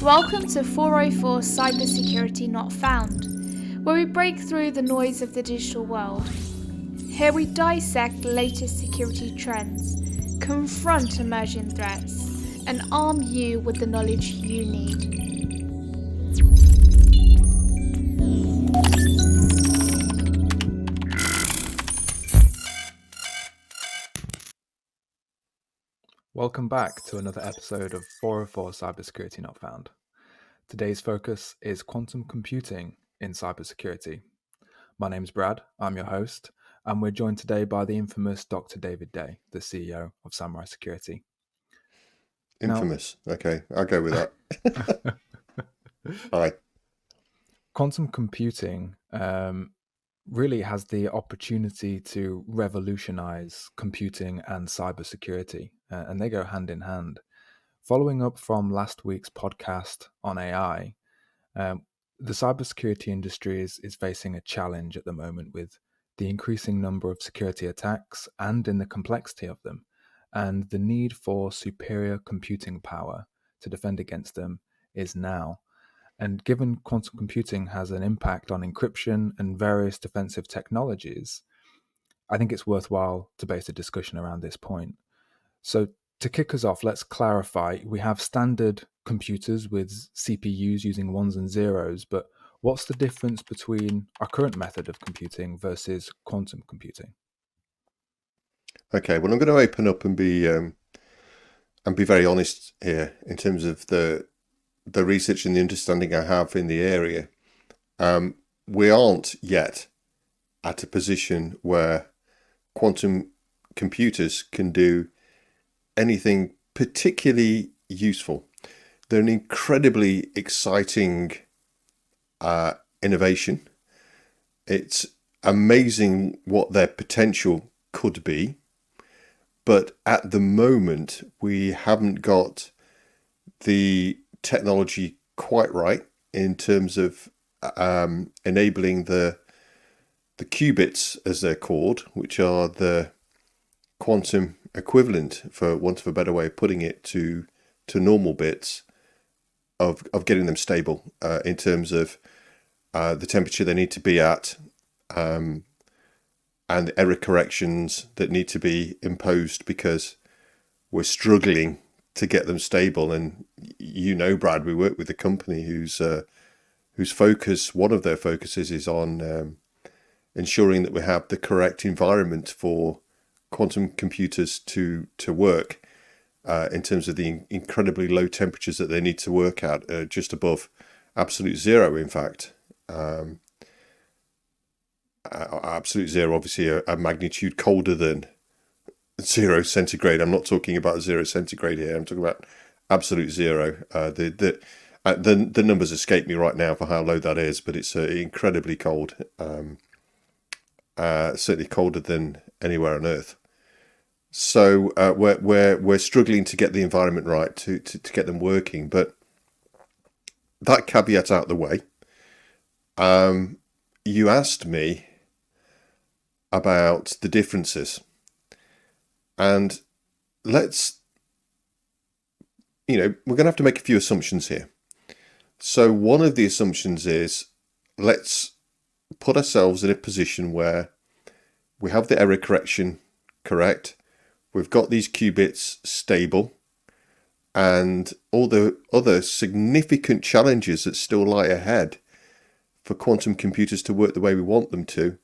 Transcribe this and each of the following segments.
Welcome to 404 Cybersecurity Not Found, where we break through the noise of the digital world. Here we dissect the latest security trends, confront emerging threats, and arm you with the knowledge you need. Welcome back to another episode of 404 Cybersecurity Not Found. Today's focus is quantum computing in cybersecurity. My name's Brad, I'm your host, and we're joined today by the infamous Dr. David Day, the CEO of Samurai Security. Infamous. Okay, I'll go with that. Hi. Quantum computing really has the opportunity to revolutionize computing and cybersecurity, and they go hand in hand. Following up from last week's podcast on AI, the cybersecurity industry is facing a challenge at the moment with the increasing number of security attacks and in the complexity of them, and the need for superior computing power to defend against them is now. And given quantum computing has an impact on encryption and various defensive technologies, I think it's worthwhile to base a discussion around this point. So to kick us off, let's clarify. We have standard computers with CPUs using ones and zeros, but what's the difference between our current method of computing versus quantum computing? Okay, well, I'm going to open up and be very honest here in terms of the research and the understanding I have in the area. We aren't yet at a position where quantum computers can do anything particularly useful. They're an incredibly exciting innovation. It's amazing what their potential could be, but at the moment we haven't got the technology quite right in terms of enabling the qubits, as they're called, which are the quantum equivalent, for want of a better way of putting it, to normal bits, of getting them stable in terms of the temperature they need to be at, and the error corrections that need to be imposed, because we're struggling to get them stable. And Brad, we work with a company whose focus, one of their focuses, is on ensuring that we have the correct environment for quantum computers to work in terms of the incredibly low temperatures that they need to work at, just above absolute zero, in fact. Absolute zero, obviously a magnitude colder than 0 centigrade. I'm not talking about 0 centigrade here. I'm talking about absolute zero. The numbers escape me right now for how low that is, but it's incredibly cold. Certainly colder than anywhere on Earth. So we're struggling to get the environment right to get them working. But that caveat out the way, you asked me about the differences. And we're going to have to make a few assumptions here. So one of the assumptions is, let's put ourselves in a position where we have the error correction correct, we've got these qubits stable, and all the other significant challenges that still lie ahead for quantum computers to work the way we want them to.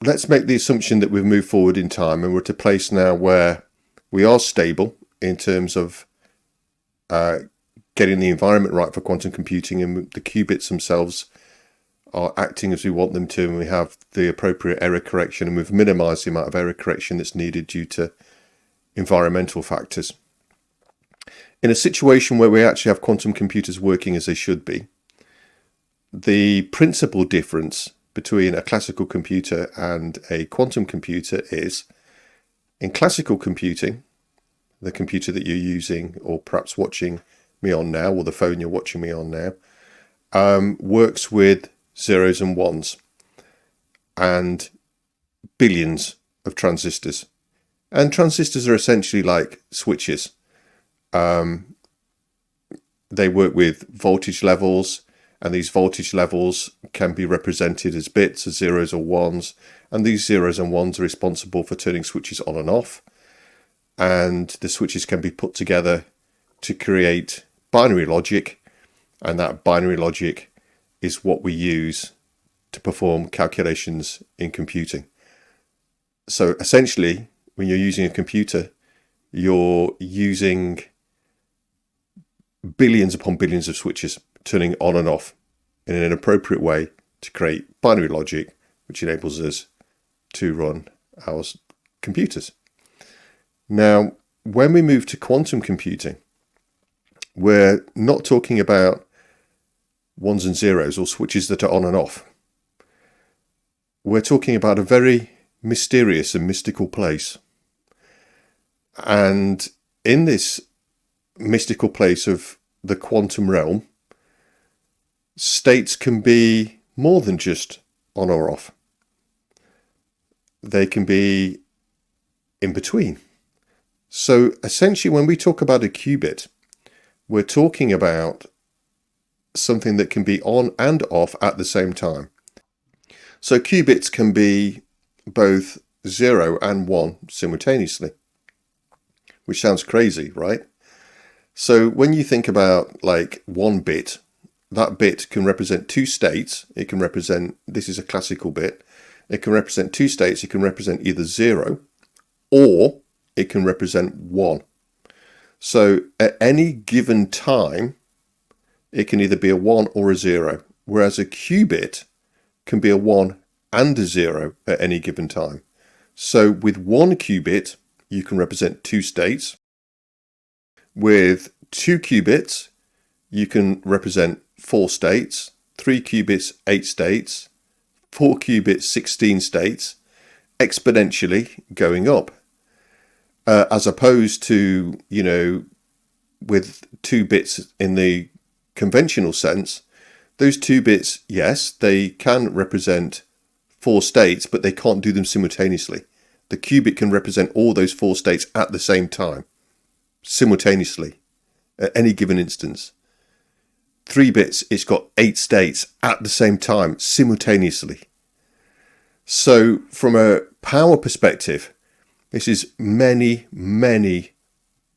Let's make the assumption that we've moved forward in time and we're at a place now where we are stable in terms of getting the environment right for quantum computing, and the qubits themselves are acting as we want them to, and we have the appropriate error correction, and we've minimized the amount of error correction that's needed due to environmental factors. In a situation where we actually have quantum computers working as they should be, the principal difference between a classical computer and a quantum computer is, in classical computing, the computer that you're using or perhaps watching me on now, or the phone you're watching me on now, works with zeros and ones and billions of transistors. And transistors are essentially like switches. they work with voltage levels, and these voltage levels can be represented as bits, as zeros or ones, and these zeros and ones are responsible for turning switches on and off, and the switches can be put together to create binary logic, and that binary logic is what we use to perform calculations in computing. So essentially, when you're using a computer, you're using billions upon billions of switches turning on and off in an appropriate way to create binary logic, which enables us to run our computers. Now, when we move to quantum computing, we're not talking about ones and zeros or switches that are on and off. We're talking about a very mysterious and mystical place. And in this mystical place of the quantum realm, states can be more than just on or off. They can be in between. So essentially, when we talk about a qubit, we're talking about something that can be on and off at the same time. So qubits can be both 0 and 1 simultaneously, which sounds crazy, right? So when you think about like 1 bit, that bit can represent 2 states. It can represent, this is a classical bit, it can represent 2 states. It can represent either 0 or it can represent 1. So at any given time, it can either be a 1 or a 0, whereas a qubit can be a 1 and a 0 at any given time. So with 1 qubit, you can represent 2 states. With 2 qubits, you can represent 4 states, 3 qubits, 8 states, 4 qubits, 16 states, exponentially going up. As opposed to, with 2 bits in the conventional sense, those 2 bits, yes, they can represent 4 states, but they can't do them simultaneously. The qubit can represent all those 4 states at the same time, simultaneously, at any given instance. 3 bits, it's got 8 states at the same time, simultaneously. So from a power perspective, this is many, many,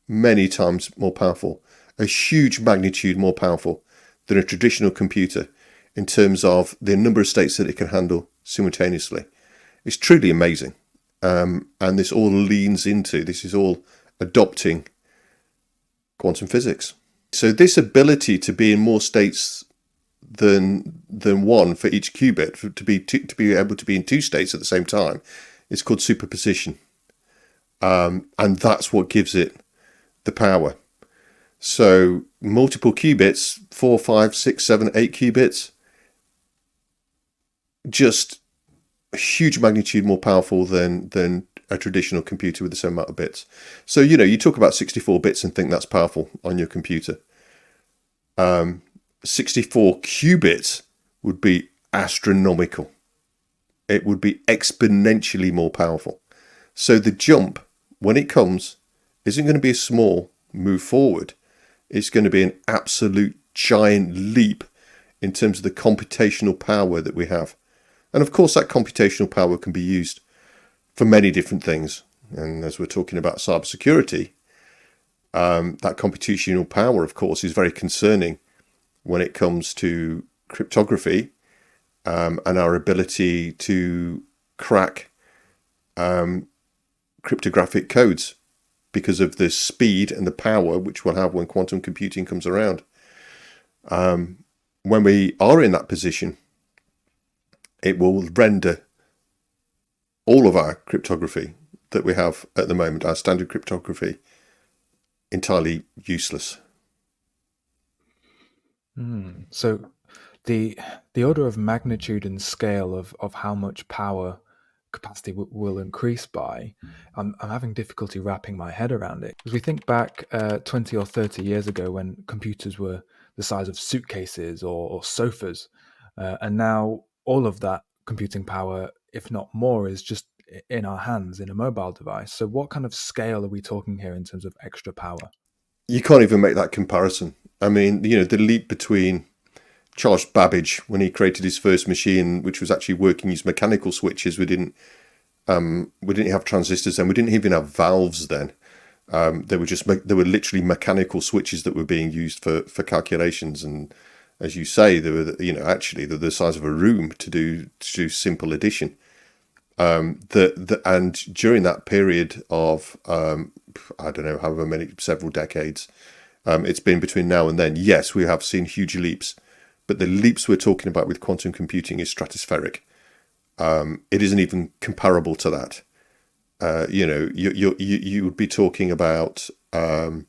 many times more powerful, a huge magnitude more powerful than a traditional computer in terms of the number of states that it can handle simultaneously. It's truly amazing. And this all leans into, this is all adopting quantum physics. So this ability to be in more states than one for each qubit, to be able to be in 2 states at the same time, is called superposition. And that's what gives it the power. So multiple qubits, 4, 5, 6, 7, 8 qubits, just a huge magnitude more powerful than a traditional computer with the same amount of bits. So, you talk about 64 bits and think that's powerful on your computer. 64 qubits would be astronomical. It would be exponentially more powerful. So the jump, when it comes, isn't going to be a small move forward. It's going to be an absolute giant leap in terms of the computational power that we have. And of course, that computational power can be used for many different things. And as we're talking about cybersecurity, that computational power, of course, is very concerning when it comes to cryptography and our ability to crack cryptographic codes because of the speed and the power which we'll have when quantum computing comes around. When we are in that position, it will render all of our cryptography that we have at the moment, our standard cryptography, entirely useless. So the order of magnitude and scale of how much power capacity will increase by, I'm having difficulty wrapping my head around it. As we think back 20 or 30 years ago when computers were the size of suitcases or sofas, and now all of that computing power, if not more, is just in our hands in a mobile device. So what kind of scale are we talking here in terms of extra power? You can't even make that comparison. I mean, the leap between Charles Babbage, when he created his first machine, which was actually working using mechanical switches. We didn't have transistors then. We didn't even have valves then. They were literally mechanical switches that were being used for calculations. And as you say, they were, actually they're the size of a room to do simple addition. And during that period of I don't know, however many, several decades, it's been between now and then. Yes, we have seen huge leaps, but the leaps we're talking about with quantum computing is stratospheric. It isn't even comparable to that. You would be talking about the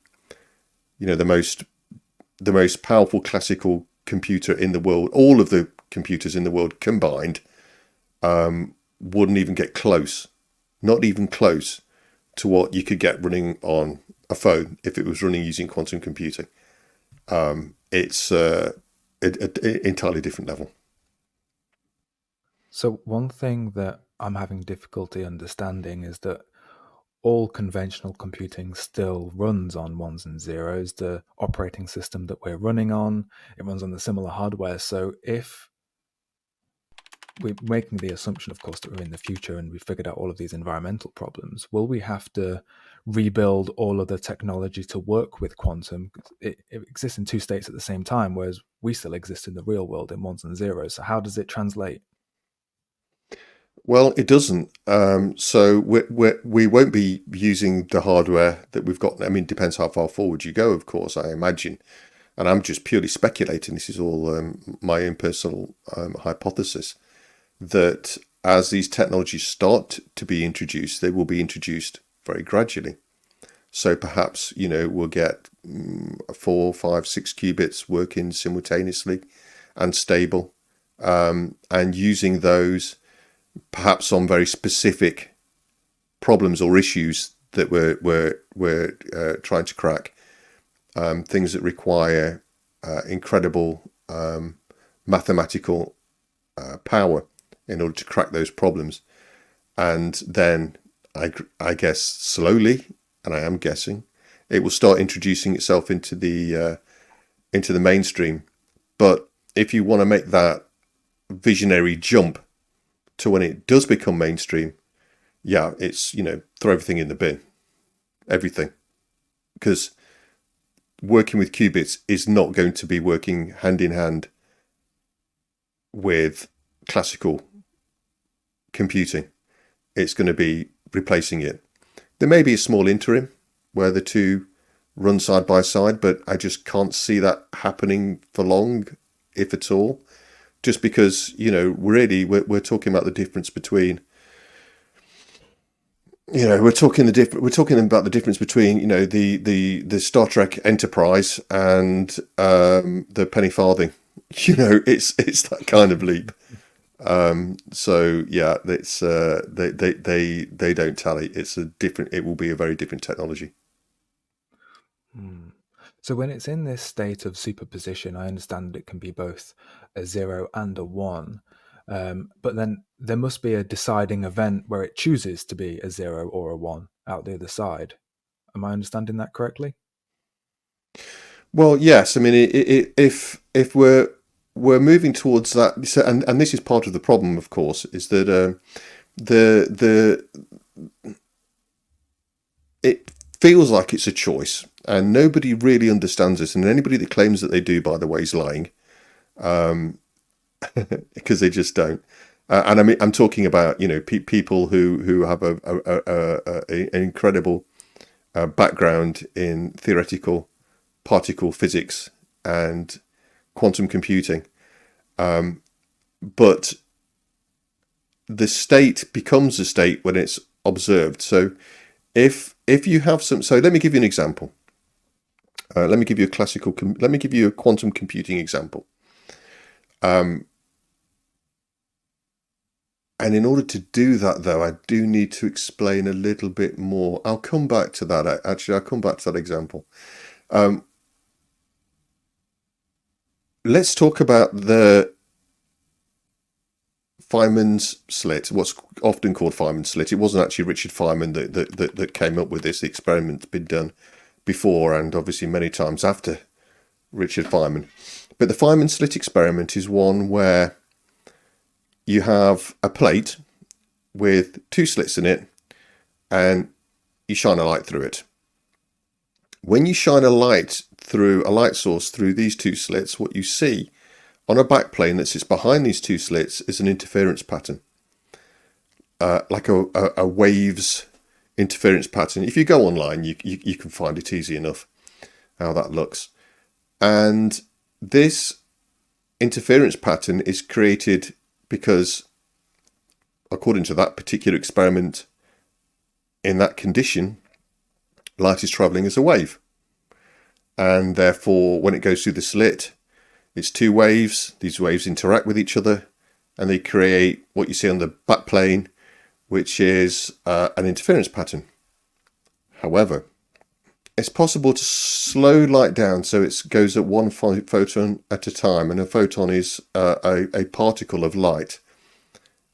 most powerful classical computer in the world. All of the computers in the world combined wouldn't even get close, not even close to what you could get running on a phone if it was running using quantum computing. It's an entirely different level. So one thing that I'm having difficulty understanding is that all conventional computing still runs on ones and zeros. The operating system that we're running on, it runs on the similar hardware. So if we're making the assumption, of course, that we're in the future and we've figured out all of these environmental problems, will we have to rebuild all of the technology to work with quantum? It exists in two states at the same time, whereas we still exist in the real world in ones and zeros. So how does it translate? Well, it doesn't. So we won't be using the hardware that we've got. I mean, it depends how far forward you go, of course, I imagine. And I'm just purely speculating. This is all my own personal hypothesis, that as these technologies start to be introduced, they will be introduced very gradually. So perhaps, we'll get 4, 5, 6 qubits working simultaneously and stable, and using those perhaps on very specific problems or issues that we're trying to crack, things that require incredible mathematical power in order to crack those problems. And then I guess slowly, and I am guessing, it will start introducing itself into the mainstream. But if you want to make that visionary jump to when it does become mainstream, yeah, it's, throw everything in the bin. Everything. Because working with qubits is not going to be working hand in hand with classical computing. It's going to be replacing it. There may be a small interim where the two run side by side, but I just can't see that happening for long, if at all. Just because, really, we're talking about the difference between, we're talking about the difference between, the Star Trek Enterprise and the penny farthing. It's that kind of leap. So yeah, it's they don't tally. It will be a very different technology. So when it's in this state of superposition, I understand that it can be both a 0 and a 1. But then there must be a deciding event where it chooses to be a 0 or a 1 out the other side. Am I understanding that correctly? Well, yes. I mean, if we're moving towards that, so, and this is part of the problem, of course, is that it feels like it's a choice, and nobody really understands this. And anybody that claims that they do, by the way, is lying, because they just don't. And I mean, I'm talking about people who have an incredible background in theoretical particle physics and quantum computing, but the state becomes a state when it's observed. So if you have so let me give you an example. Let me give you a quantum computing example. And in order to do that, though, I do need to explain a little bit more. I'll come back to that. Actually, I'll come back to that example. Let's talk about the Feynman's slit, what's often called Feynman's slit. It wasn't actually Richard Feynman that came up with this. The experiment's been done before and obviously many times after Richard Feynman. But the Feynman slit experiment is one where you have a plate with two slits in it and you shine a light through it. When you shine a light source through these two slits, what you see on a backplane that sits behind these two slits is an interference pattern, like a waves interference pattern. If you go online, you can find it easy enough how that looks. And this interference pattern is created because, according to that particular experiment, in that condition, light is travelling as a wave. And therefore, when it goes through the slit, it's two waves. These waves interact with each other and they create what you see on the backplane, which is an interference pattern. However, it's possible to slow light down so it goes at one photon at a time, and a photon is a particle of light.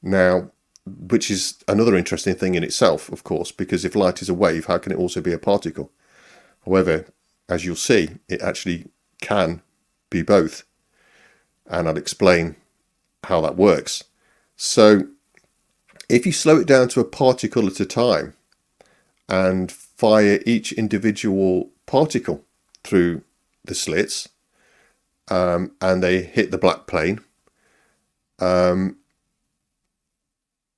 Now, which is another interesting thing in itself, of course, because if light is a wave, how can it also be a particle? However, as you'll see, it actually can be both. And I'll explain how that works. So if you slow it down to a particle at a time and fire each individual particle through the slits, and they hit the black plane,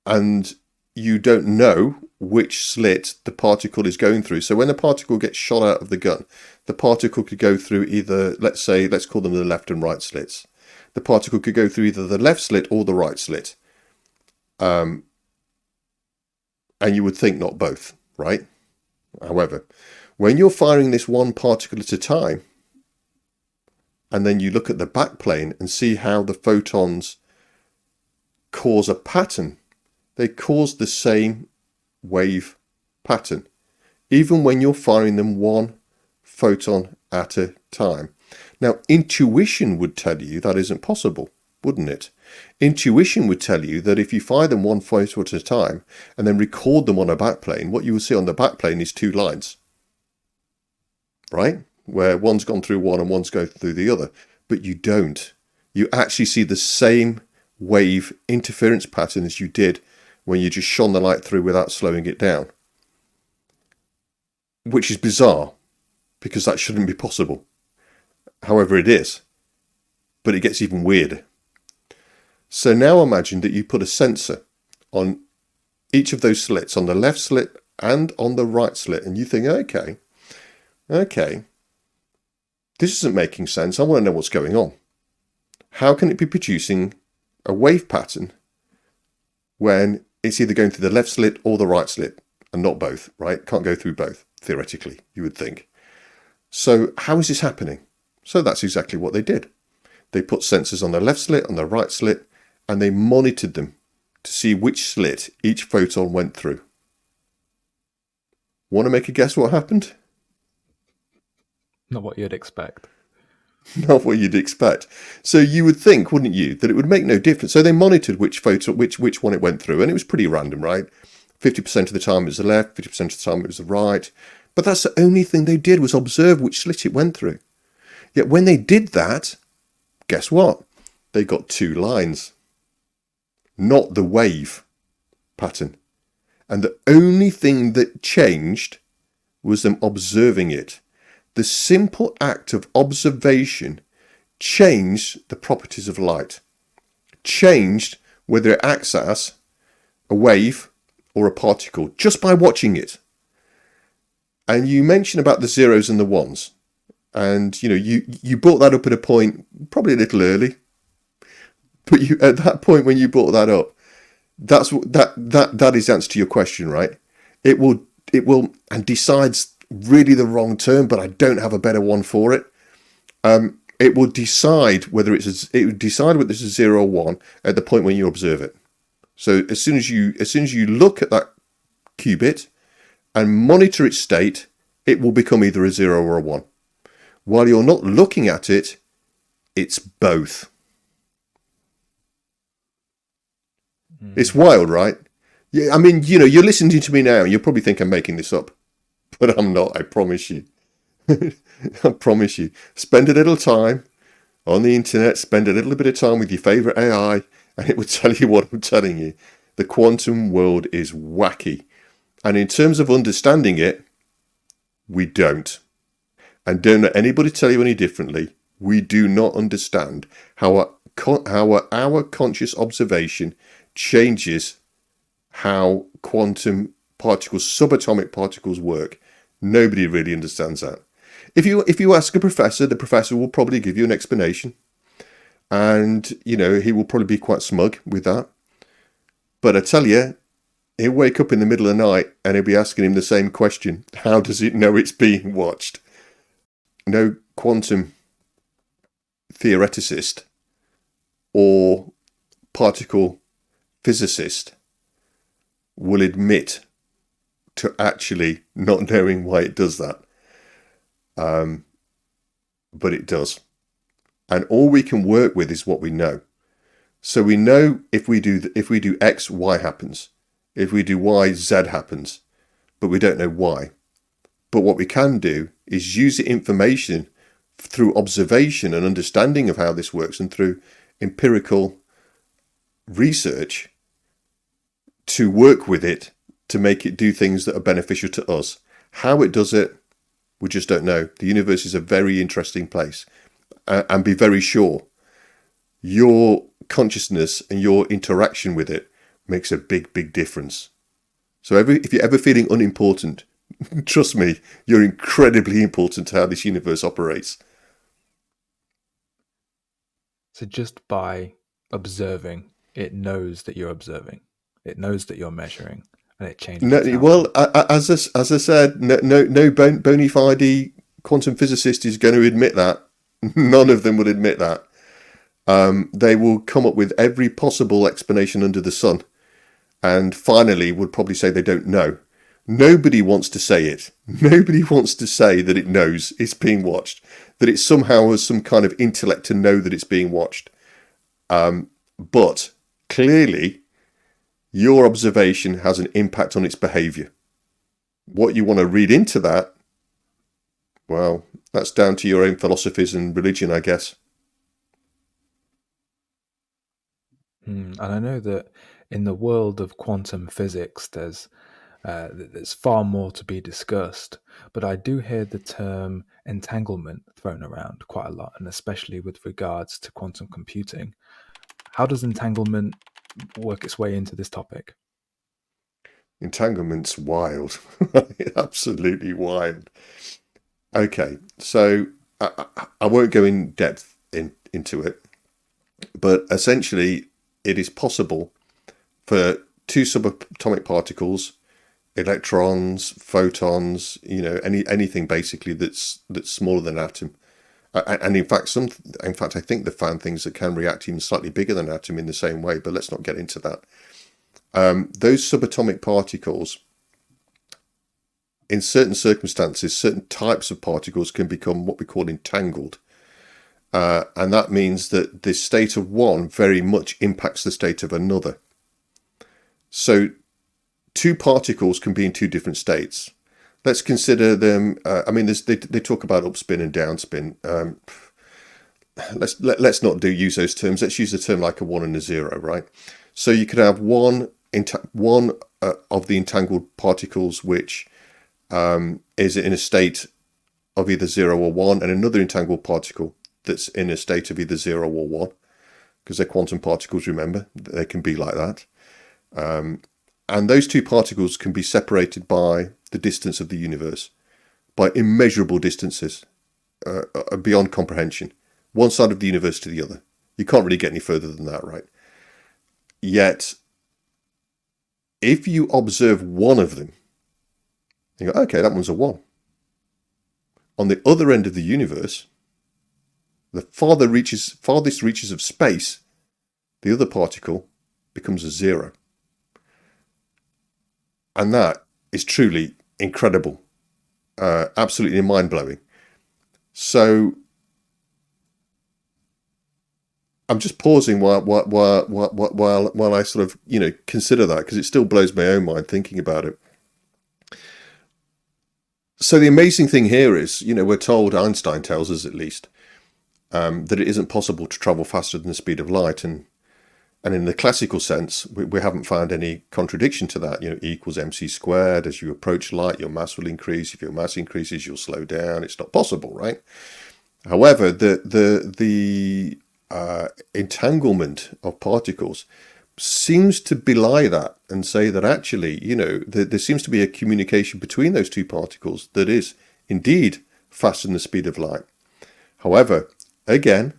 and you don't know which slit the particle is going through. So when the particle gets shot out of the gun, the particle could go through either, let's call them the left and right slits. The particle could go through either the left slit or the right slit. And you would think not both, right? However, when you're firing this one particle at a time, and then you look at the backplane and see how the photons cause a pattern, they cause the same wave pattern, even when you're firing them one photon at a time. Now, intuition would tell you that isn't possible, wouldn't it? Intuition would tell you that if you fire them one photon at a time and then record them on a backplane, what you will see on the backplane is two lines, right? Where one's gone through one and one's going through the other. But you don't. You actually see the same wave interference pattern as you did when you just shone the light through without slowing it down. Which is bizarre, because that shouldn't be possible. However, it is. But it gets even weirder. So now imagine that you put a sensor on each of those slits, on the left slit and on the right slit, and you think, okay, this isn't making sense. I want to know what's going on. How can it be producing a wave pattern when it's either going through the left slit or the right slit, and not both, right? Can't go through both, theoretically, you would think. So how is this happening? So that's exactly what they did. They put sensors on the left slit, on the right slit, and they monitored them to see which slit each photon went through. Want to make a guess what happened? Not what you'd expect. Not what you'd expect. So you would think, wouldn't you, that it would make no difference. So they monitored which one it went through, and it was pretty random, right? 50% of the time it was the left, 50% of the time it was the right. But that's the only thing they did, was observe which slit it went through. Yet when they did that, guess what? They got two lines, not the wave pattern. And the only thing that changed was them observing it. The simple act of observation changed the properties of light, changed whether it acts as a wave or a particle, just by watching it. And you mentioned about the zeros and the ones. And, you brought that up at a point, probably a little early. But at that point when you brought that up, that is the answer to your question, right? It will, and decides really the wrong term, but I don't have a better one for it. It will decide whether it's a 0 or 1 at the point when you observe it. So as soon as you look at that qubit and monitor its state, it will become either a 0 or a 1. While you're not looking at it, it's both. It's wild, right? Yeah, I mean, you're listening to me now and you'll probably think I'm making this up, but I'm not, I promise you. I promise you. Spend a little time on the internet, spend a little bit of time with your favourite AI, and it will tell you what I'm telling you. The quantum world is wacky. And in terms of understanding it, we don't. And don't let anybody tell you any differently. We do not understand how our conscious observation changes how quantum particles, subatomic particles work. Nobody really understands that. If you ask a professor, the professor will probably give you an explanation. And, he will probably be quite smug with that. But I tell you, he'll wake up in the middle of the night and he'll be asking him the same question. How does it know it's being watched? No quantum theoreticist or particle physicist will admit to actually not knowing why it does that. But it does. And all we can work with is what we know. So we know if we do X, Y happens. If we do Y, Z happens. But we don't know why. But what we can do is use the information through observation and understanding of how this works and through empirical research to work with it to make it do things that are beneficial to us. How it does it, we just don't know. The universe is a very interesting place. And be very sure, your consciousness and your interaction with it makes a big, big difference. So if you're ever feeling unimportant, trust me, you're incredibly important to how this universe operates. So just by observing, it knows that you're observing. It knows that you're measuring, and it changes. As I said, no bona fide quantum physicist is going to admit that. None of them would admit that. They will come up with every possible explanation under the sun, and finally would probably say they don't know. Nobody wants to say it. Nobody wants to say that it knows it's being watched, that it somehow has some kind of intellect to know that it's being watched. But clearly, your observation has an impact on its behaviour. What you want to read into that, well, that's down to your own philosophies and religion, I guess. And I know that in the world of quantum physics, there's far more to be discussed, but I do hear the term entanglement thrown around quite a lot, and especially with regards to quantum computing. How does entanglement work its way into this topic? Entanglement's wild. Absolutely wild. Okay, so I won't go in depth into it, but essentially it is possible for two subatomic particles, electrons, photons, anything basically that's smaller than an atom. And in fact, I think they found things that can react even slightly bigger than an atom in the same way, but let's not get into that. Those subatomic particles, in certain circumstances, certain types of particles can become what we call entangled. And that means that the state of one very much impacts the state of another. So two particles can be in two different states. Let's consider them. They talk about upspin and downspin. Let's not use those terms. Let's use a term like a 1 and a 0, right? So you could have one of the entangled particles which is in a state of either 0 or 1, and another entangled particle that's in a state of either 0 or 1, because they're quantum particles. Remember, they can be like that. And those two particles can be separated by the distance of the universe, by immeasurable distances beyond comprehension, one side of the universe to the other. You can't really get any further than that, right? Yet, if you observe one of them, you go, okay, that one's a 1. On the other end of the universe, the farthest reaches of space, the other particle becomes a 0. And that is truly incredible, absolutely mind-blowing. So I'm just pausing while I sort of consider that, because it still blows my own mind thinking about it. So the amazing thing here is, we're told, Einstein tells us at least, that it isn't possible to travel faster than the speed of light. And in the classical sense, we haven't found any contradiction to that. E equals mc squared. As you approach light, your mass will increase. If your mass increases, you'll slow down. It's not possible, right? However, the entanglement of particles seems to belie that and say that actually, there seems to be a communication between those two particles that is indeed faster than the speed of light. However, again,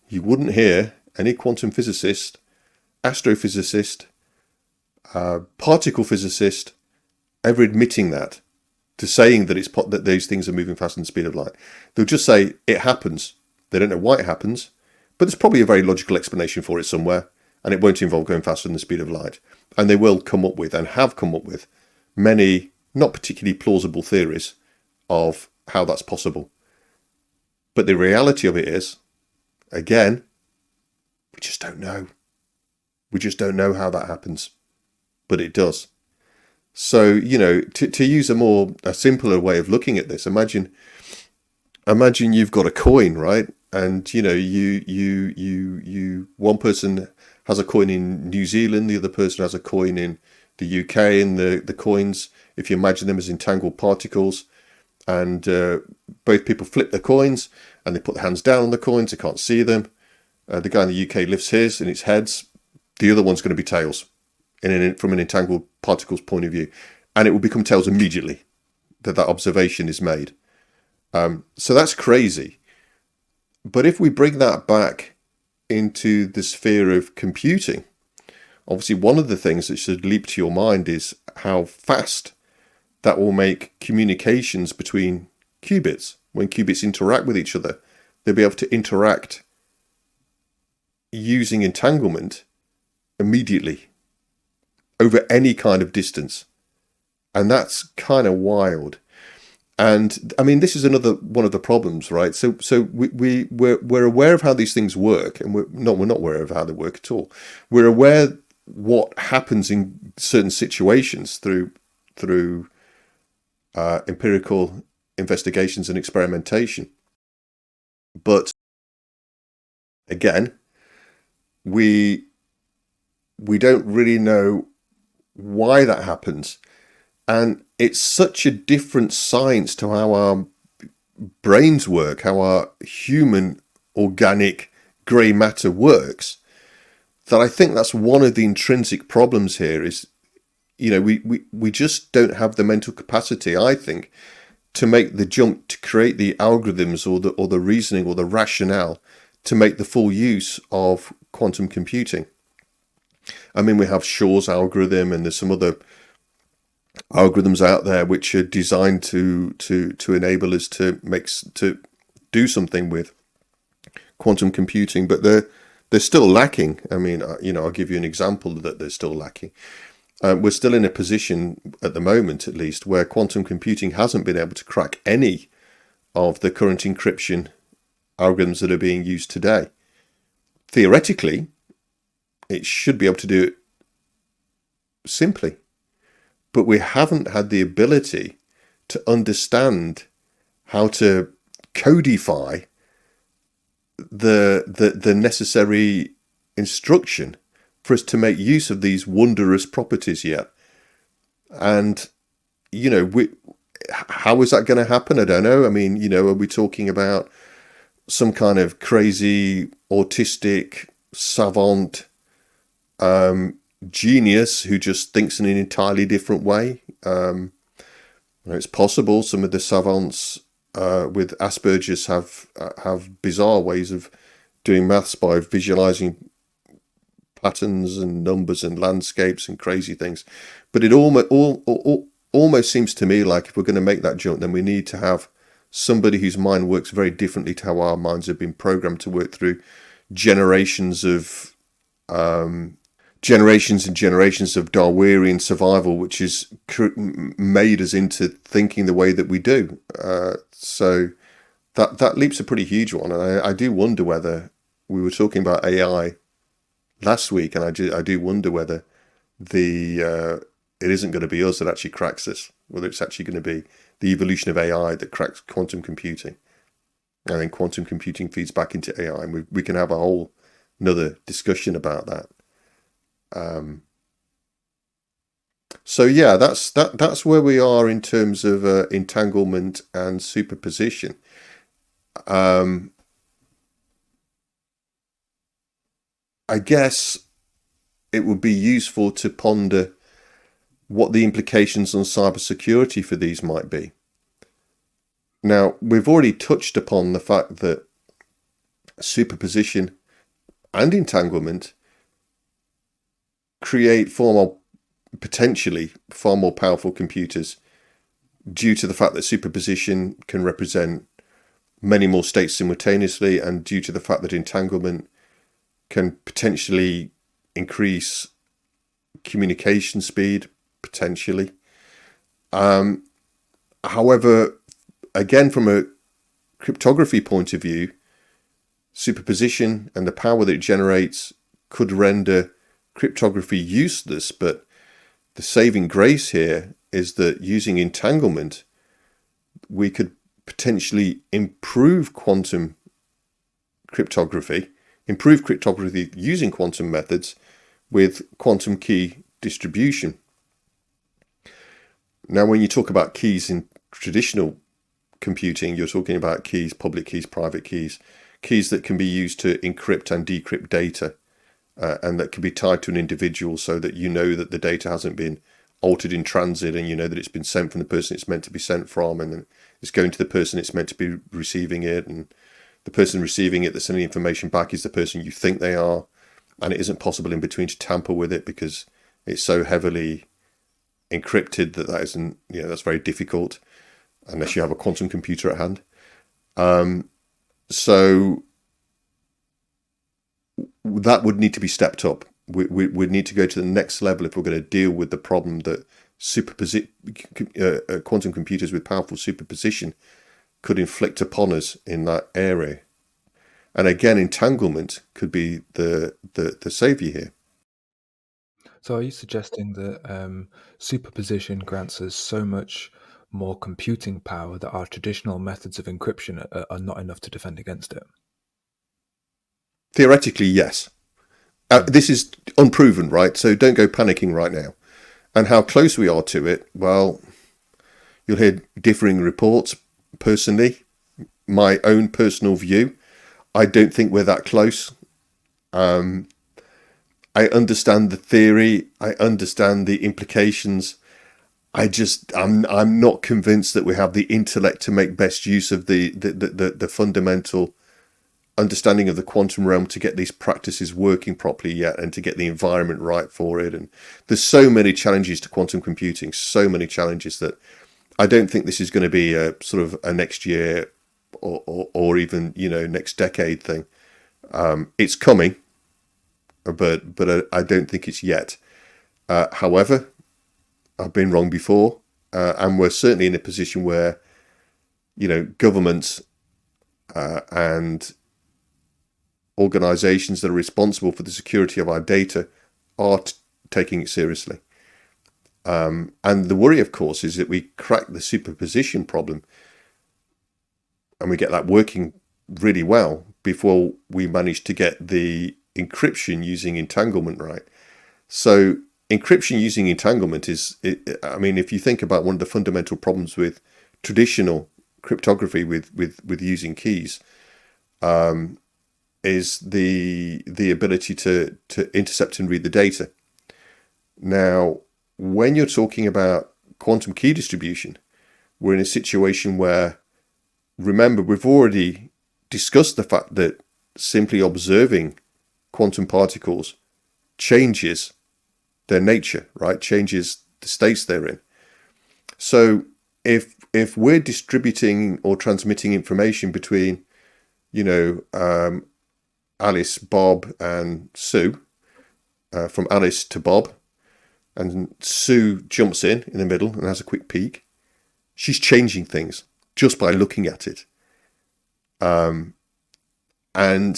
you wouldn't hear any quantum physicist, astrophysicist, particle physicist ever admitting that, to saying that that these things are moving faster than the speed of light. They'll just say it happens. They don't know why it happens, but there's probably a very logical explanation for it somewhere, and it won't involve going faster than the speed of light. And they will come up with, and have come up with, many not particularly plausible theories of how that's possible. But the reality of it is, again, we just don't know. We just don't know how that happens, but it does. So, to use a simpler way of looking at this, imagine you've got a coin, right? And one person has a coin in New Zealand, the other person has a coin in the UK, and the coins, if you imagine them as entangled particles, and both people flip their coins and they put their hands down on the coins, they can't see them. The guy in the UK lifts his and it's heads. The other one's going to be tails from an entangled particles point of view. And it will become tails immediately that observation is made. So that's crazy. But if we bring that back into the sphere of computing, obviously one of the things that should leap to your mind is how fast that will make communications between qubits. When qubits interact with each other, they'll be able to interact using entanglement immediately over any kind of distance. And that's kind of wild. And I mean, this is another one of the problems, right? So we're aware of how these things work, and we're not aware of how they work at all. We're aware what happens in certain situations through empirical investigations and experimentation. But again, we don't really know why that happens. And it's such a different science to how our brains work, how our human organic grey matter works, that I think that's one of the intrinsic problems here is, we just don't have the mental capacity, I think, to make the jump to create the algorithms or the reasoning or the rationale to make the full use of quantum computing. I mean, we have Shor's algorithm, and there's some other algorithms out there which are designed to enable us to do something with quantum computing, but they're still lacking. I mean, I'll give you an example that they're still lacking. We're still in a position at the moment, at least, where quantum computing hasn't been able to crack any of the current encryption algorithms that are being used today. Theoretically, it should be able to do it simply, but we haven't had the ability to understand how to codify the necessary instruction for us to make use of these wondrous properties yet. And, how is that going to happen? I don't know. I mean, are we talking about some kind of crazy, autistic, savant genius who just thinks in an entirely different way? It's possible some of the savants with Asperger's have bizarre ways of doing maths by visualizing patterns and numbers and landscapes and crazy things. But it almost seems to me like if we're going to make that jump, then we need to have somebody whose mind works very differently to how our minds have been programmed to work through generations and generations of Darwinian survival, which has made us into thinking the way that we do. So that leap's a pretty huge one. And I do wonder whether, we were talking about AI last week, and I do wonder whether it isn't going to be us that actually cracks this, whether it's actually going to be the evolution of AI that cracks quantum computing. And then quantum computing feeds back into AI, and we can have a whole another discussion about that. So yeah, that's where we are in terms of entanglement and superposition. I guess it would be useful to ponder what the implications on cybersecurity for these might be. Now, we've already touched upon the fact that superposition and entanglement create potentially far more powerful computers due to the fact that superposition can represent many more states simultaneously, and due to the fact that entanglement can potentially increase communication speed, potentially. However, again, from a cryptography point of view, superposition and the power that it generates could render cryptography useless, but the saving grace here is that using entanglement, we could potentially improve cryptography using quantum methods with quantum key distribution. Now, when you talk about keys in traditional computing, you're talking about keys, public keys, private keys, keys that can be used to encrypt and decrypt data, and that can be tied to an individual so that you know that the data hasn't been altered in transit, and you know that it's been sent from the person it's meant to be sent from, and then it's going to the person it's meant to be receiving it, and the person receiving it that's sending information back is the person you think they are, and it isn't possible in between to tamper with it because it's so heavily encrypted that isn't, that's very difficult unless you have a quantum computer at hand. So that would need to be stepped up. We'd need to go to the next level if we're going to deal with the problem that quantum computers with powerful superposition could inflict upon us in that area. And again, entanglement could be the savior here. So are you suggesting that superposition grants us so much more computing power that our traditional methods of encryption are not enough to defend against it? Theoretically, yes. This is unproven, right? So don't go panicking right now. And how close we are to it, well, you'll hear differing reports. Personally, my own personal view, I don't think we're that close. I understand the theory. I understand the implications. I'm not convinced that we have the intellect to make best use of the fundamental understanding of the quantum realm to get these practices working properly yet, and to get the environment right for it. And there's so many challenges to quantum computing, so many challenges, that I don't think this is going to be a sort of a next year or even next decade thing. It's coming, but I don't think it's yet. However, I've been wrong before, and we're certainly in a position where governments and organizations that are responsible for the security of our data are taking it seriously. And the worry, of course, is that we crack the superposition problem and we get that working really well before we manage to get the encryption using entanglement right. So encryption using entanglement if you think about one of the fundamental problems with traditional cryptography with using keys, is the ability to intercept and read the data. Now, when you're talking about quantum key distribution, we're in a situation where, remember, we've already discussed the fact that simply observing quantum particles changes their nature, right? Changes the states they're in. So if we're distributing or transmitting information between, Alice, Bob, and Sue, from Alice to Bob, and Sue jumps in the middle and has a quick peek, she's changing things just by looking at it. And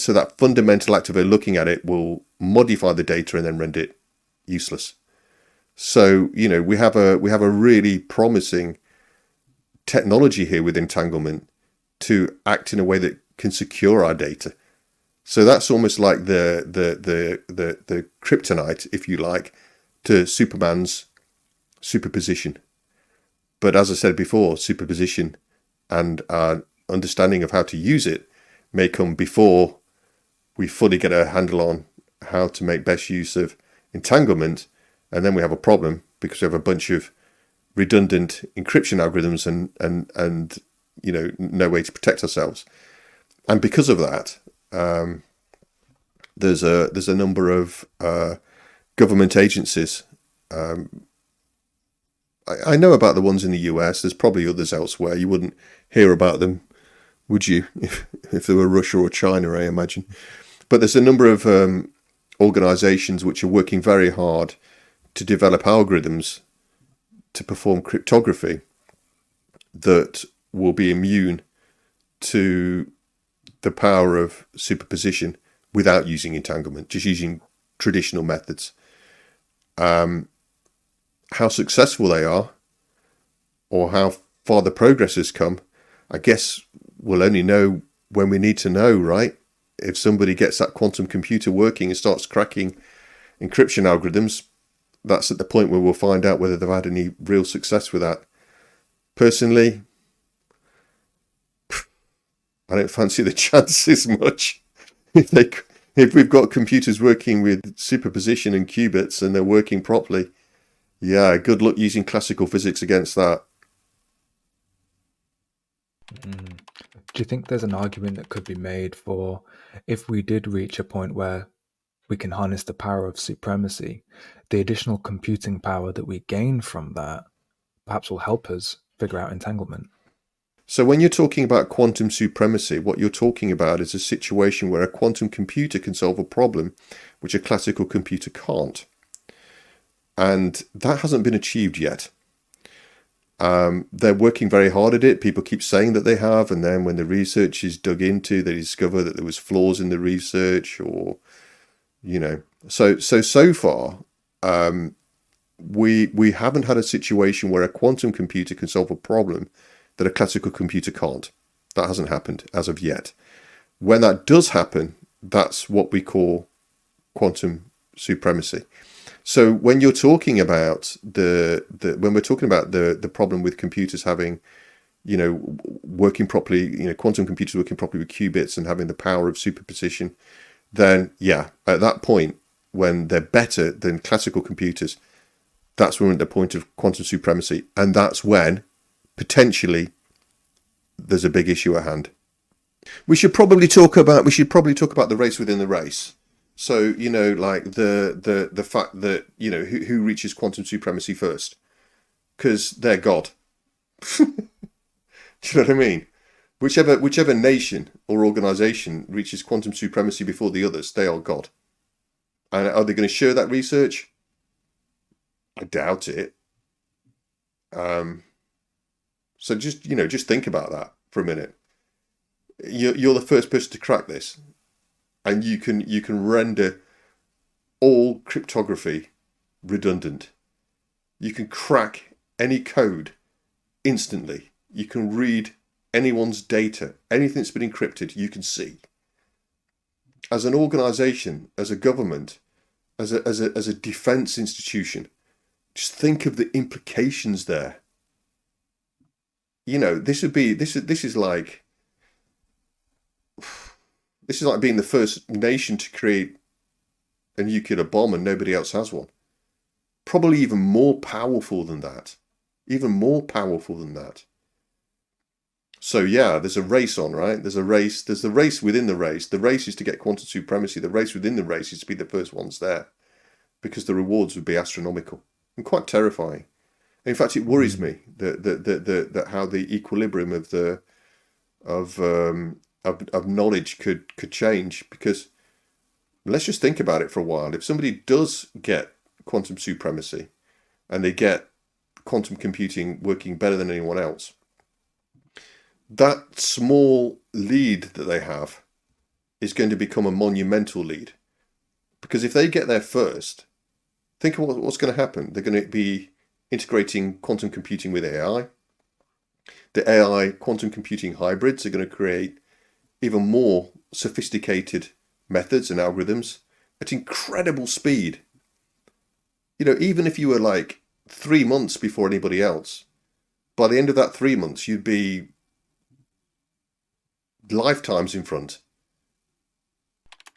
so that fundamental act of her looking at it will modify the data and then render it useless. So, we have a really promising technology here with entanglement to act in a way that can secure our data. So that's almost like the kryptonite, if you like, to Superman's superposition. But as I said before, superposition and our understanding of how to use it may come before we fully get a handle on how to make best use of entanglement, and then we have a problem because we have a bunch of redundant encryption algorithms and no way to protect ourselves. And because of that, there's a number of government agencies. I know about the ones in the US. There's probably others elsewhere. You wouldn't hear about them, would you, if they were Russia or China, I imagine. But there's a number of organizations which are working very hard to develop algorithms to perform cryptography that will be immune to the power of superposition without using entanglement, just using traditional methods. How successful they are, or how far the progress has come, I guess we'll only know when we need to know, right? If somebody gets that quantum computer working and starts cracking encryption algorithms, that's at the point where we'll find out whether they've had any real success with that. Personally, I don't fancy the chances much. If we've got computers working with superposition and qubits and they're working properly, yeah, good luck using classical physics against that. Do you think there's an argument that could be made for if we did reach a point where we can harness the power of supremacy, the additional computing power that we gain from that perhaps will help us figure out entanglement? So when you're talking about quantum supremacy, what you're talking about is a situation where a quantum computer can solve a problem which a classical computer can't. And that hasn't been achieved yet. They're working very hard at it. People keep saying that they have, and then when the research is dug into, they discover that there was flaws in the research, or So far, we haven't had a situation where a quantum computer can solve a problem that a classical computer can't. That hasn't happened as of yet. When that does happen, that's what we call quantum supremacy. So when you're talking about when we're talking about the problem with computers having, working properly, quantum computers working properly with qubits and having the power of superposition, then yeah, at that point, when they're better than classical computers, that's when we're at the point of quantum supremacy, and that's when potentially there's a big issue at hand. We should probably talk about the race within the race. So, like the fact that, who reaches quantum supremacy first? Because they're God. Do you know what I mean? Whichever nation or organization reaches quantum supremacy before the others, they are God. And are they going to share that research? I doubt it. So just think about that for a minute. You're the first person to crack this. And you can render all cryptography redundant. You can crack any code instantly. You can read anyone's data. Anything that's been encrypted, you can see. As an organization, as a government, as a defense institution, just think of the implications there. This is like being the first nation to create a nuclear bomb and nobody else has one. Probably even more powerful than that. So yeah, there's a race on, right? There's the race within the race. The race is to get quantum supremacy. The race within the race is to be the first ones there, because the rewards would be astronomical and quite terrifying. In fact, it worries me that how the equilibrium of knowledge could change, because let's just think about it for a while. If somebody does get quantum supremacy and they get quantum computing working better than anyone else, that small lead that they have is going to become a monumental lead. Because if they get there first, think of what's going to happen. They're going to be integrating quantum computing with AI. The AI quantum computing hybrids are going to create even more sophisticated methods and algorithms at incredible speed. Even if you were like 3 months before anybody else, by the end of that 3 months, you'd be lifetimes in front.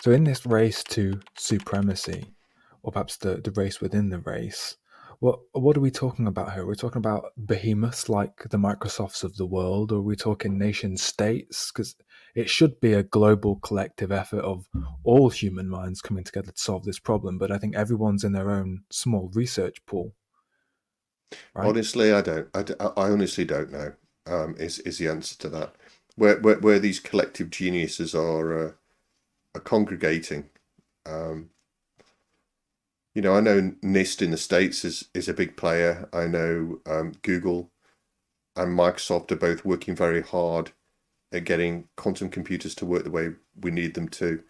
So in this race to supremacy, or perhaps the race within the race, what are we talking about here? Are we talking about behemoths like the Microsofts of the world, or are we talking nation states? Because it should be a global collective effort of all human minds coming together to solve this problem. But I think everyone's in their own small research pool, right? Honestly, I honestly don't know. Is the answer to that? Where these collective geniuses are congregating. Um, I know NIST in the States is a big player. I know Google and Microsoft are both working very hard at getting quantum computers to work the way we need them to.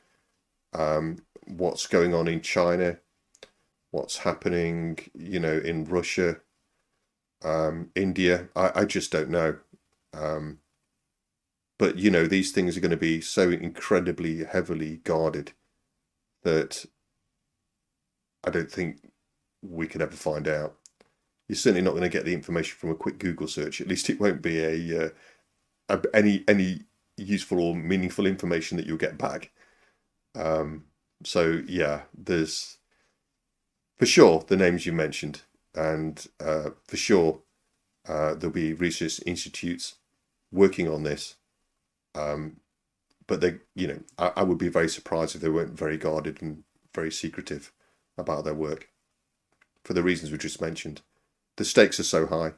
What's going on in China? What's happening, in Russia, India? I just don't know. But these things are going to be so incredibly heavily guarded that I don't think we could ever find out. You're certainly not going to get the information from a quick Google search. At least it won't be any useful or meaningful information that you'll get back. So yeah, there's for sure the names you mentioned, and for sure there'll be research institutes working on this. But I would be very surprised if they weren't very guarded and very secretive about their work for the reasons we just mentioned. The stakes are so high.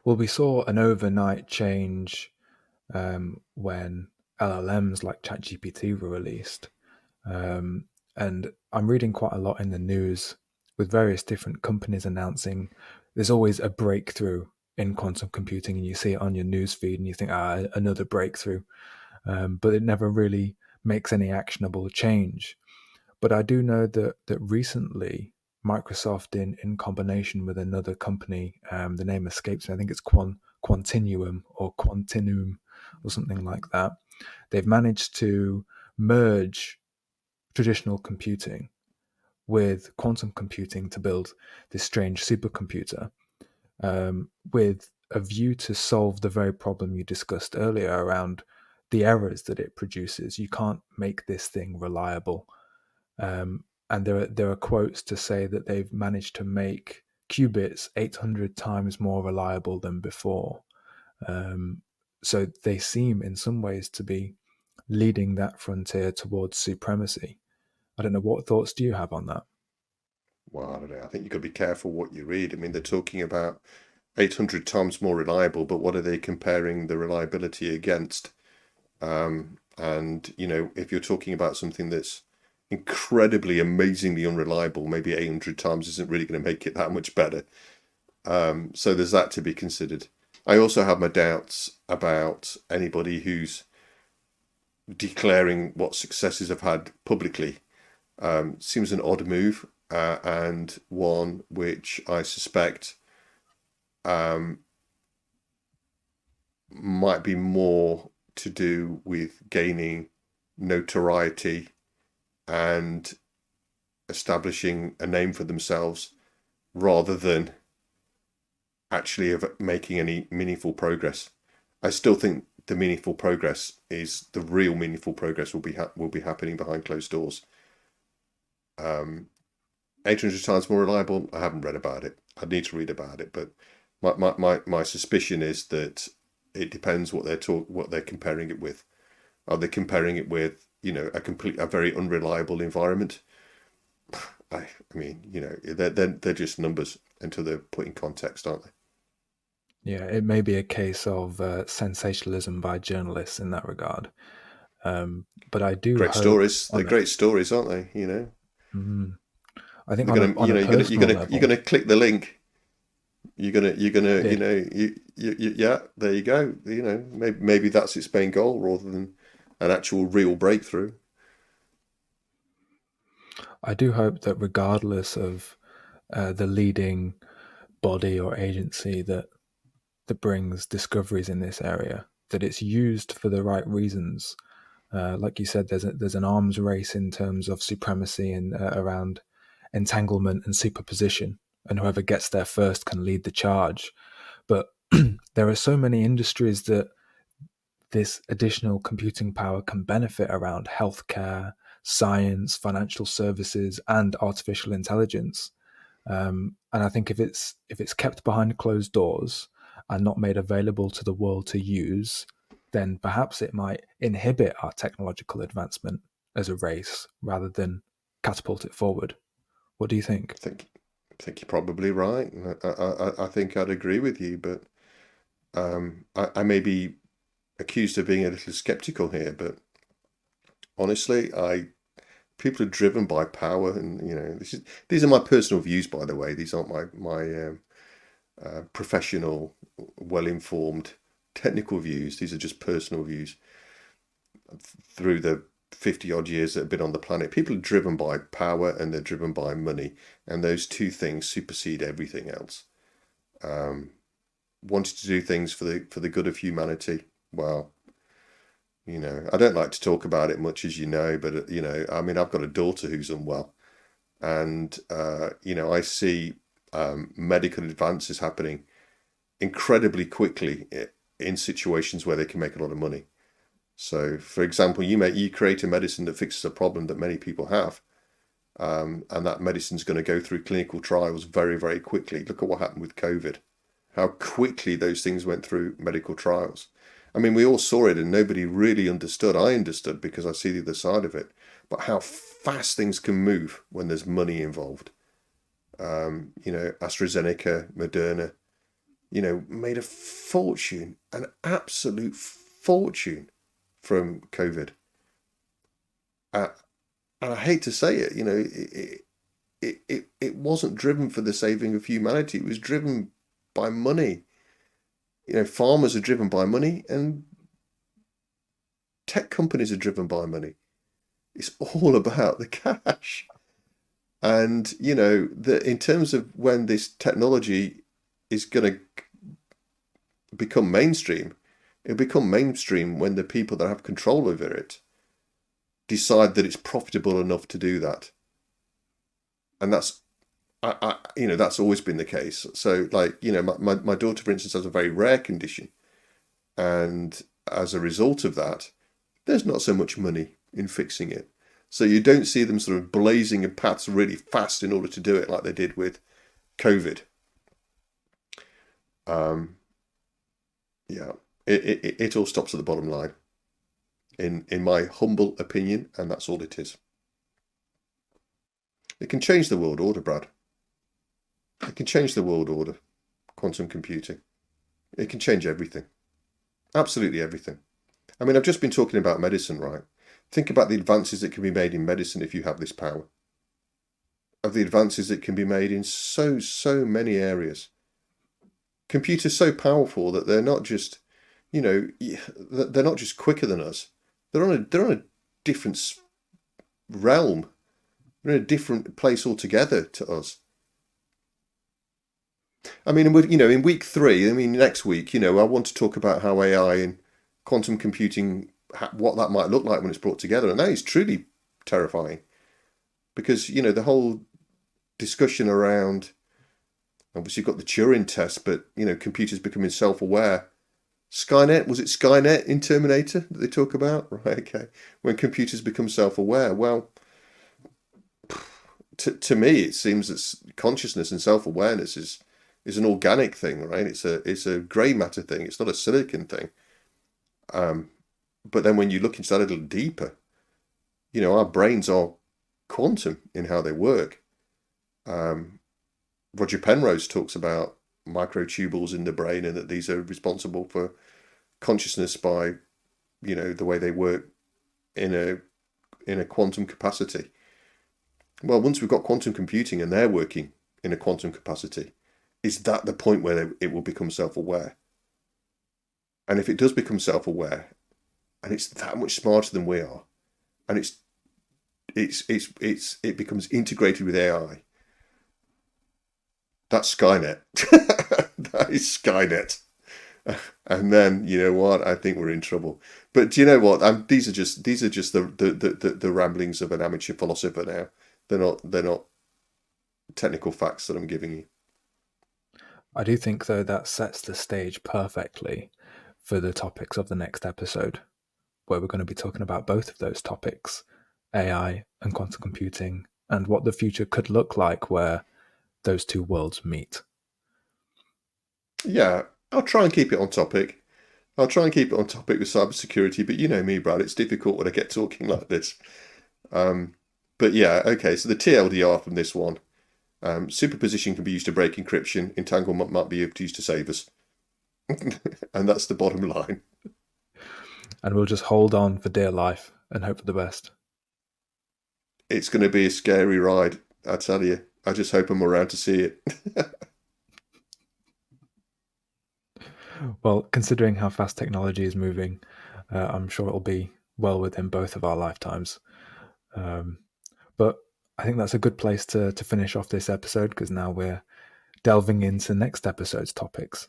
Well, we saw an overnight change when LLMs like ChatGPT were released. And I'm reading quite a lot in the news with various different companies announcing there's always a breakthrough in quantum computing, and you see it on your news feed and you think, another breakthrough. But it never really makes any actionable change. But I do know that recently Microsoft, in combination with another company, the name escapes me. I think it's Quantinuum or Quantinum or something like that. They've managed to merge traditional computing with quantum computing to build this strange supercomputer, with a view to solve the very problem you discussed earlier around the errors that it produces. You can't make this thing reliable. And there are quotes to say that they've managed to make qubits 800 times more reliable than before. So they seem in some ways to be leading that frontier towards supremacy. I don't know, what thoughts do you have on that? Well, I don't know. I think you've got to be careful what you read. I mean, they're talking about 800 times more reliable, but what are they comparing the reliability against? And, if you're talking about something that's incredibly, amazingly unreliable, maybe 800 times isn't really going to make it that much better. So there's that to be considered. I also have my doubts about anybody who's declaring what successes have had publicly. Seems an odd move, and one which I suspect might be more to do with gaining notoriety and establishing a name for themselves rather than actually of making any meaningful progress. I still think the meaningful progress is the real meaningful progress will be happening behind closed doors. 800 times more reliable. I haven't read about it. I need to read about it, but my suspicion is that it depends what they're comparing it with. Are they comparing it with a very unreliable environment? I mean, they're just numbers until they're put in context, aren't they? Yeah, it may be a case of sensationalism by journalists in that regard. But I do Great hope stories. They're great stories, aren't they? Mhm. I think They're on a gonna, on a personal you're level, gonna click the link. You're gonna, yeah, yeah. There you go. Maybe that's its main goal rather than an actual real breakthrough. I do hope that regardless of the leading body or agency that brings discoveries in this area, that it's used for the right reasons. Like you said, there's an arms race in terms of supremacy and around entanglement and superposition, and whoever gets there first can lead the charge. But there are so many industries that this additional computing power can benefit around healthcare, science, financial services, and artificial intelligence. And I think if it's kept behind closed doors and not made available to the world to use, then perhaps it might inhibit our technological advancement as a race rather than catapult it forward. What do you think? I think you're probably right. I think I'd agree with you, but I may be accused of being a little skeptical here, but honestly, people are driven by power, and these are my personal views, by the way. These aren't my professional, well-informed, technical views. These are just personal views. Through the 50 odd years that have been on the planet, people are driven by power and they're driven by money, and those two things supersede everything else. Wanting to do things for the good of humanity, well, I don't like to talk about it much, as you know, but I mean, I've got a daughter who's unwell, and I see medical advances happening incredibly quickly in situations where they can make a lot of money. So, for example, you create a medicine that fixes a problem that many people have, and that medicine's going to go through clinical trials very, very quickly. Look at what happened with COVID, how quickly those things went through medical trials. I mean, we all saw it and nobody really understood. I understood because I see the other side of it, but how fast things can move when there's money involved. AstraZeneca, Moderna, made a fortune, an absolute fortune from COVID. And I hate to say it, it wasn't driven for the saving of humanity. It was driven by money. Farmers are driven by money, and tech companies are driven by money. It's all about the cash. And, in terms of when this technology is going to become mainstream, it'll become mainstream when the people that have control over it decide that it's profitable enough to do that. And that's that's always been the case. So, my daughter, for instance, has a very rare condition, and as a result of that, there's not so much money in fixing it. So you don't see them sort of blazing a paths really fast in order to do it like they did with COVID. It all stops at the bottom line, in my humble opinion, and that's all it is. It can change the world order, Brad. It can change the world order, quantum computing. It can change everything. Absolutely everything. I mean, I've just been talking about medicine, right? Think about the advances that can be made in medicine if you have this power. Of the advances that can be made in so many areas. Computers so powerful that they're not just, they're not just quicker than us. They're on a different realm. They're in a different place altogether to us. I mean, in week 3, next week, I want to talk about how AI and quantum computing, what that might look like when it's brought together. And that is truly terrifying, because, the whole discussion around, obviously you've got the Turing test, but, computers becoming self-aware. Skynet, was it Skynet in Terminator that they talk about? Right, okay. When computers become self-aware, well, to me, it seems that consciousness and self-awareness is an organic thing, right? It's a grey matter thing. It's not a silicon thing. But then when you look into that a little deeper, our brains are quantum in how they work. Roger Penrose talks about microtubules in the brain, and that these are responsible for consciousness by, the way they work in a quantum capacity. Well, once we've got quantum computing and they're working in a quantum capacity, is that the point where it will become self-aware? And if it does become self-aware, and it's that much smarter than we are, and it becomes integrated with AI, That's Skynet. That is Skynet. And then, you know what? I think we're in trouble. But do you know what? These are just the ramblings of an amateur philosopher now. They're not technical facts that I'm giving you. I do think, though, that sets the stage perfectly for the topics of the next episode, where we're going to be talking about both of those topics, AI and quantum computing, and what the future could look like where those two worlds meet. Yeah, I'll try and keep it on topic. I'll try and keep it on topic with cybersecurity, but you know me, Brad, it's difficult when I get talking like this. But yeah, okay, so the TLDR from this one. Superposition can be used to break encryption. Entanglement might be used to save us. And that's the bottom line. And we'll just hold on for dear life and hope for the best. It's going to be a scary ride, I tell you. I just hope I'm around to see it. Well, considering how fast technology is moving, I'm sure it'll be well within both of our lifetimes. But I think that's a good place to finish off this episode, because now we're delving into next episode's topics.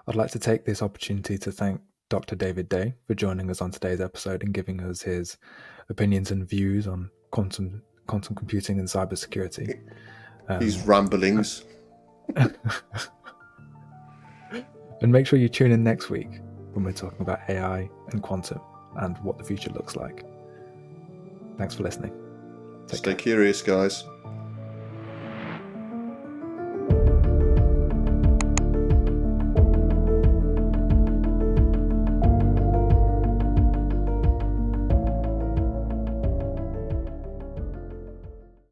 I'd like to take this opportunity to thank Dr. David Day for joining us on today's episode and giving us his opinions and views on quantum computing and cybersecurity. These ramblings. And make sure you tune in next week when we're talking about AI and quantum and what the future looks like. Thanks for listening. Stay curious, guys.